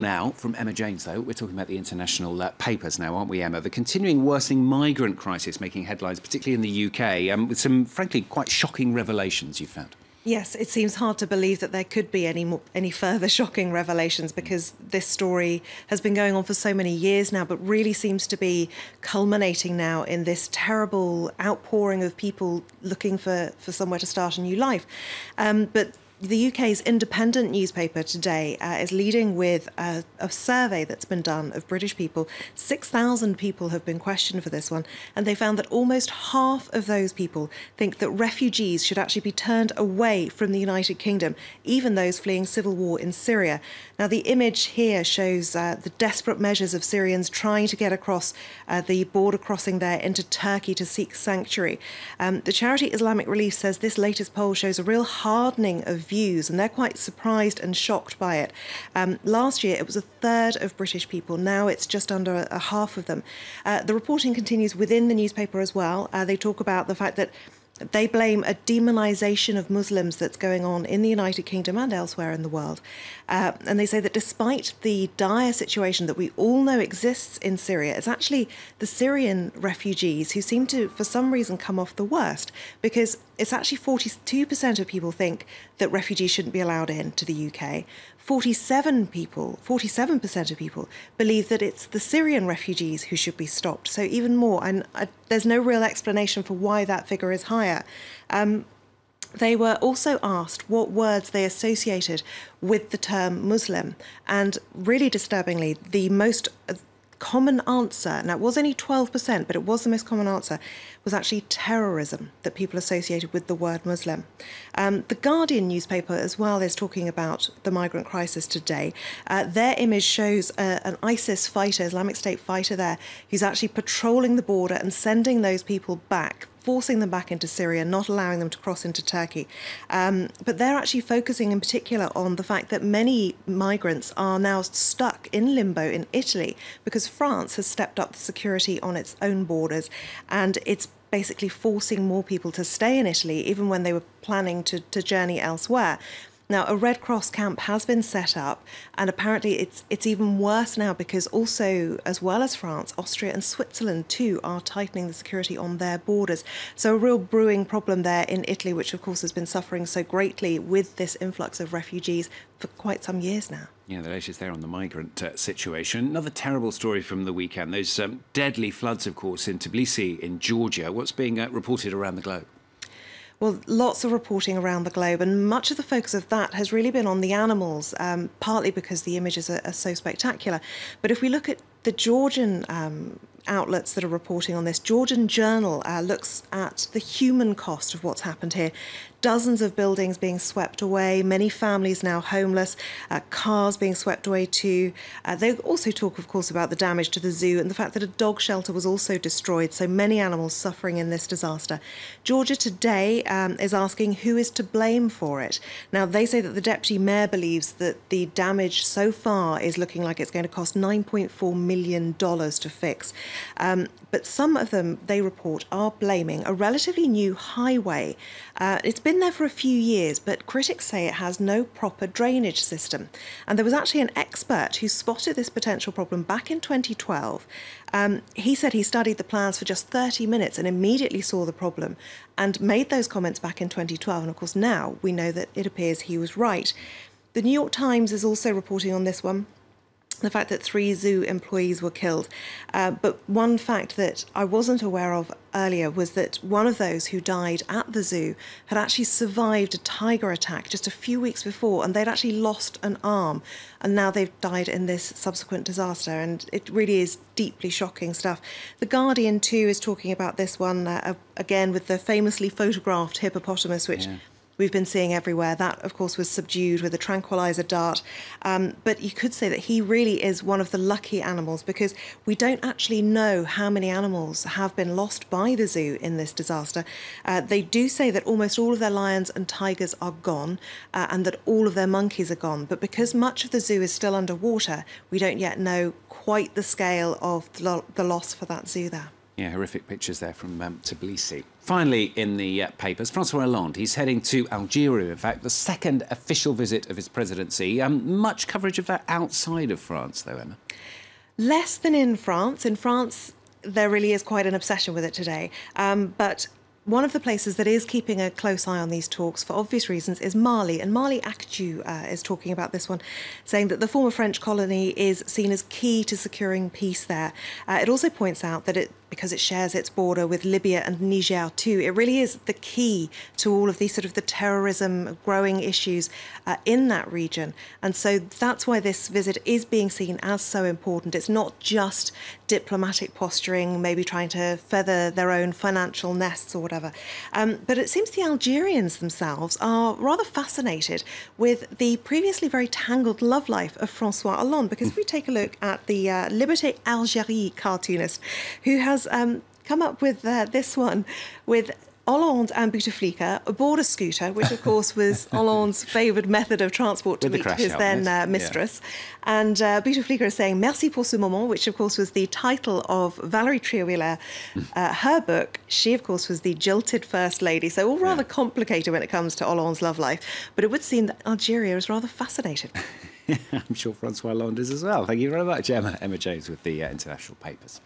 Now, from Emma James, though, we're talking about the international papers now, aren't we, Emma? The continuing worsening migrant crisis making headlines, particularly in the UK, with some, frankly, quite shocking revelations you've found. Yes, it seems hard to believe that there could be any further shocking revelations, because this story has been going on for so many years now, but really seems to be culminating now in this terrible outpouring of people looking for somewhere to start a new life. But the UK's independent newspaper today is leading with a survey that's been done of British people. 6,000 people have been questioned for this one, and they found that almost half of those people think that refugees should actually be turned away from the United Kingdom, even those fleeing civil war in Syria. Now, the image here shows the desperate measures of Syrians trying to get across the border crossing there into Turkey to seek sanctuary. The charity Islamic Relief says this latest poll shows a real hardening of views, and they're quite surprised and shocked by it. Last year, it was a third of British people. Now it's just under a half of them. The reporting continues within the newspaper as well. They talk about the fact that they blame a demonisation of Muslims that's going on in the United Kingdom and elsewhere in the world. And they say that despite the dire situation that we all know exists in Syria, it's actually the Syrian refugees who seem to, for some reason, come off the worst, because it's actually 42% of people think that refugees shouldn't be allowed into the UK. 47% of people believe that it's the Syrian refugees who should be stopped. So even more, and there's no real explanation for why that figure is higher. They were also asked what words they associated with the term Muslim. And really disturbingly, the most common answer, now it was only 12%, but it was the most common answer, was actually terrorism that people associated with the word Muslim. The Guardian newspaper as well is talking about the migrant crisis today. Their image shows an ISIS fighter, Islamic State fighter there, who's actually patrolling the border and sending those people back, forcing them back into Syria, not allowing them to cross into Turkey. But they're actually focusing in particular on the fact that many migrants are now stuck in limbo in Italy because France has stepped up the security on its own borders, and it's basically forcing more people to stay in Italy even when they were planning to journey elsewhere. Now, a Red Cross camp has been set up, and apparently it's even worse now because also, as well as France, Austria and Switzerland too are tightening the security on their borders. So a real brewing problem there in Italy, which of course has been suffering so greatly with this influx of refugees for quite some years now. Yeah, the latest there on the migrant situation. Another terrible story from the weekend. Those deadly floods, of course, in Tbilisi in Georgia. What's being reported around the globe? Well, lots of reporting around the globe, and much of the focus of that has really been on the animals, partly because the images are so spectacular. But if we look at the Georgian outlets that are reporting on this, Georgian Journal looks at the human cost of what's happened here. Dozens of buildings being swept away, many families now homeless, cars being swept away too. They also talk, of course, about the damage to the zoo and the fact that a dog shelter was also destroyed, so many animals suffering in this disaster. Georgia Today is asking who is to blame for it. Now, they say that the deputy mayor believes that the damage so far is looking like it's going to cost $9.4 million to fix. But some of them, they report, are blaming a relatively new highway. It's been there for a few years, but critics say it has no proper drainage system. And there was actually an expert who spotted this potential problem back in 2012. He said he studied the plans for just 30 minutes and immediately saw the problem and made those comments back in 2012. And of course, now we know that it appears he was right. The New York Times is also reporting on this one, the fact that 3 zoo employees were killed. But one fact that I wasn't aware of earlier was that one of those who died at the zoo had actually survived a tiger attack just a few weeks before, and they'd actually lost an arm, and now they've died in this subsequent disaster, and it really is deeply shocking stuff. The Guardian too is talking about this one, again with the famously photographed hippopotamus, which we've been seeing everywhere. That, of course, was subdued with a tranquilizer dart. But you could say that he really is one of the lucky animals, because we don't actually know how many animals have been lost by the zoo in this disaster. They do say that almost all of their lions and tigers are gone, and that all of their monkeys are gone. But because much of the zoo is still underwater, we don't yet know quite the scale of the loss for that zoo there. Yeah, horrific pictures there from Tbilisi. Finally, in the papers, François Hollande, he's heading to Algeria, in fact, the second official visit of his presidency. Much coverage of that outside of France, though, Emma? Less than in France. In France, there really is quite an obsession with it today. But one of the places that is keeping a close eye on these talks, for obvious reasons, is Mali. And Mali Actu is talking about this one, saying that the former French colony is seen as key to securing peace there. It also points out that because it shares its border with Libya and Niger too, it really is the key to all of these sort of the terrorism growing issues in that region. And so that's why this visit is being seen as so important. It's not just diplomatic posturing, maybe trying to feather their own financial nests or whatever. But it seems the Algerians themselves are rather fascinated with the previously very tangled love life of François Hollande, because if we take a look at the Liberté Algérie cartoonist, who has come up with this one with Hollande and Bouteflika aboard a scooter, which of course was Hollande's favoured method of transport to meet his then mistress. Yeah. And Bouteflika is saying "Merci pour ce moment," which of course was the title of Valérie Trierweiler, her book. She of course was the jilted first lady, so all rather complicated when it comes to Hollande's love life. But it would seem that Algeria is rather fascinated. I'm sure François Hollande is as well. Thank you very much, Emma. Emma James with the International Papers.